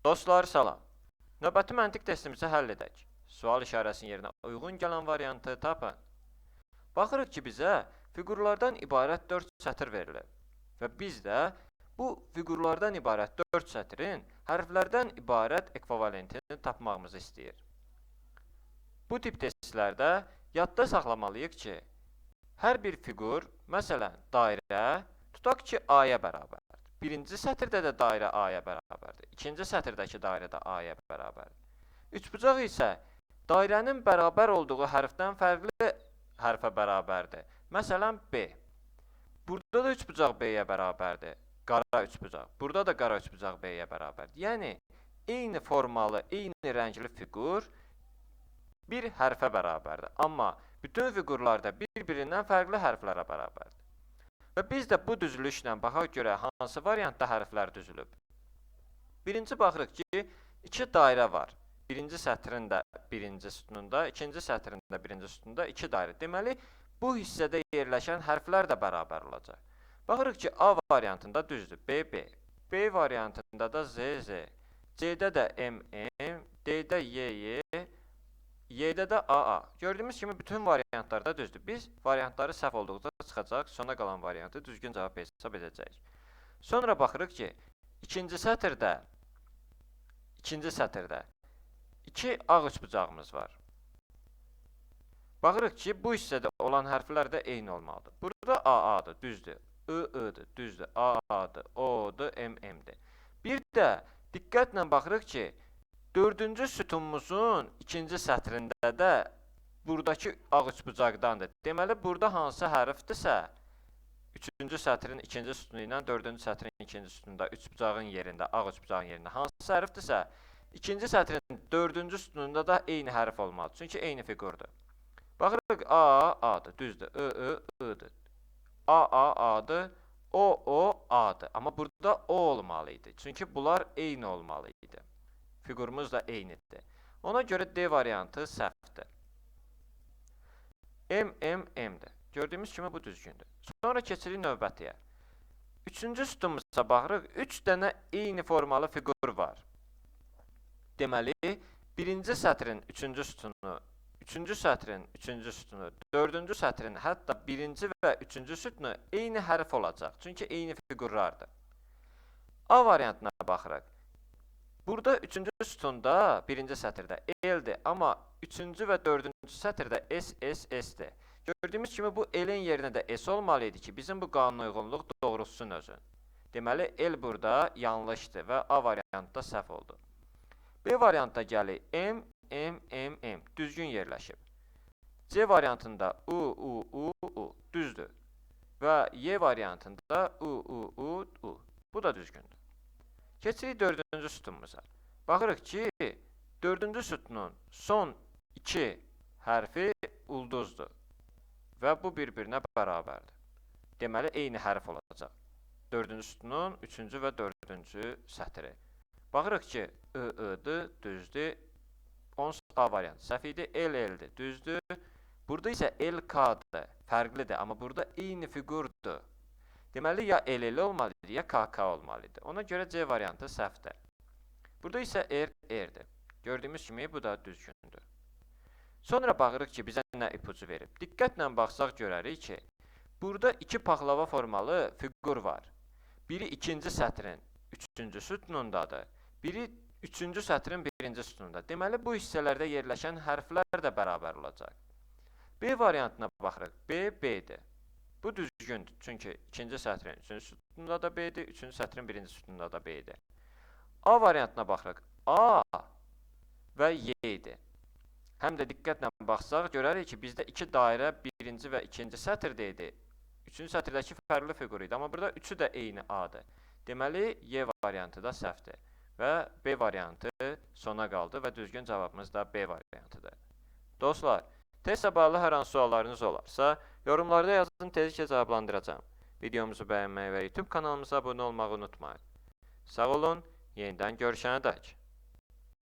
Dostlar, salam. Növbəti məntiq testimizi həll edək. Sual işarəsinin yerinə uyğun gələn variantı tapın. Baxırıq ki, bizə fiqurlardan ibarət 4 sətr verilib. Və biz də bu fiqurlardan ibarət 4 sətrin hərflərdən ibarət ekvivalentini tapmağımızı istəyir. Bu tip testlərdə yadda saxlamalıyıq ki, hər bir fiqur, məsələn, dairə, tutaq ki, A-ya bərabərdir. Birinci sətirdə də dairə A-ya bərabərdir. İkinci sətirdəki dairə də A-ya bərabərdir. Üçbucaq isə dairənin bərabər olduğu hərfdən fərqli hərfə bərabərdir. Məsələn, B. Burada da üçbucaq B-yə bərabərdir. Qara üçbucaq. Burada da qara üçbucaq B-yə bərabərdir. Yəni, eyni formalı, eyni rəngli fiqur bir hərfə bərabərdir. Amma bütün fiqurlarda bir-birindən fərqli hərflərə bərabərdir. Və biz də bu düzülüşlə baxaq görə hansı variantda hərflər düzülüb. Birinci baxırıq ki, iki dairə var. Birinci sətrin də birinci sütununda, ikinci sətrin də birinci sütununda iki dairə. Deməli, bu hissədə yerləşən hərflər də bərabər olacaq. Baxırıq ki, A variantında düzdür, B, B. B variantında da Z, Z. C-də də M, M. D-də Y, Y. Y-də də AA. Gördüyümüz kimi bütün variantlarda düzdür. Biz variantları səhv olduqca çıxacaq, sona qalan variantı düzgün cavab hesab edəcəyik. Sonra baxırıq ki, ikinci sətirdə iki ağ üçbucağımız var. Baxırıq ki, bu hissədə olan hərflər də eyni olmalıdır. Burada AA-dır, düzdür. I-I-dır, düzdür. A-A-dır, O-dur, M-M-dir. Bir də diqqətlə baxırıq ki, dördüncü sütunumuzun ikinci sətrində də buradakı ağ üçbucaqdandır. Deməli, burada hansı hərfdirsə, üçüncü sətrin ikinci sütunu ilə dördüncü sətrin ikinci sütununda üçbucağın yerində, ağ üçbucağın yerində hansı hərfdirsə, ikinci sətrin dördüncü sütununda da eyni hərf olmalıdır. Çünki eyni fiqurdur. Baxırıq, A, A-dır, düzdür. I, I-dır. A, A, A-dır. O, O, A-dır. Amma burada O olmalıydı. Çünki bunlar eyni olmalıydı. Fiqurumuz da eynidir. Ona görə D variantı səhvdir. M, M, M-dir. Gördüyümüz kimi bu düzgündür. Sonra keçirik növbətiyə. Üçüncü sütunumuza baxırıq. 3 dənə eyni formalı fiqur var. Deməli, birinci sətrin üçüncü sütunu, üçüncü sətrin üçüncü sütunu, dördüncü sətrin hətta birinci və üçüncü sütunu eyni hərf olacaq. Çünki eyni fiqurlardır. A variantına baxırıq. Burada üçüncü sütunda birinci sətirdə L-dir, amma üçüncü və dördüncü sətirdə S, S, S-dir. Gördüyümüz kimi bu L-in yerinə də S olmalıydı ki, bizim bu qanun uyğunluq doğrultsun özün. Deməli, L burada yanlışdır və A variantda səhv oldu. B variantda gəlir M, M, M, M. Düzgün yerləşib. C variantında U, U, U, U. Düzdür. Və Y variantında U, U, U, U. Bu da düzgündür. Keçirik dördüncü sütunumuza. Baxırıq ki, dördüncü sütunun son iki hərfi ulduzdur. Və bu bir-birinə bərabərdir. Deməli, eyni hərf olacaq. Dördüncü sütunun üçüncü və dördüncü sətri. Baxırıq ki, I-I-dır, düzdür. Onsuz A variantı səhv idi. L-L-dir, düzdür. Burada isə L-K-dır, fərqlidir. Amma burada eyni fiqurdur. Deməli, ya L-L olmalıdır, ya K-K olmalıdır. Ona görə C variantı səhvdir. Burada isə R-R-dir. Gördüyümüz kimi bu da düzgündür. Sonra baxırıq ki, bizə nə ipucu verib. Diqqətlə baxsaq görərik ki, burada iki paxlava formalı fiqur var. Biri ikinci sətrin üçüncü sütunundadır. Biri üçüncü sətrin birinci sütununda. Deməli, bu hissələrdə yerləşən hərflər də bərabər olacaq. B variantına baxırıq. B, B-dir. Bu düzgündür. Çünki ikinci sətrin üçüncü sütununda da B-dir, üçüncü sətrin birinci sütununda da B-dir. A variantına baxırıq. A və Y-dir. Həm də diqqətlə baxsaq, görərik ki, bizdə iki dairə birinci və ikinci sətirdə idi. Üçüncü sətirdəki fərqli fiqur idi. Amma burada üçü də eyni A-dır. Deməli, Y variantı da səhvdir. Və B variantı sona qaldı və düzgün cavabımız da B variantıdır. Dostlar, testlə bağlı hər hansı suallarınız olarsa, yorumlarda yazın, tezliklə cavablandıracağım. Videomuzu bəyənməyi və YouTube kanalımıza abunə olmağı unutmayın. Sağ olun, yenidən görüşənədək.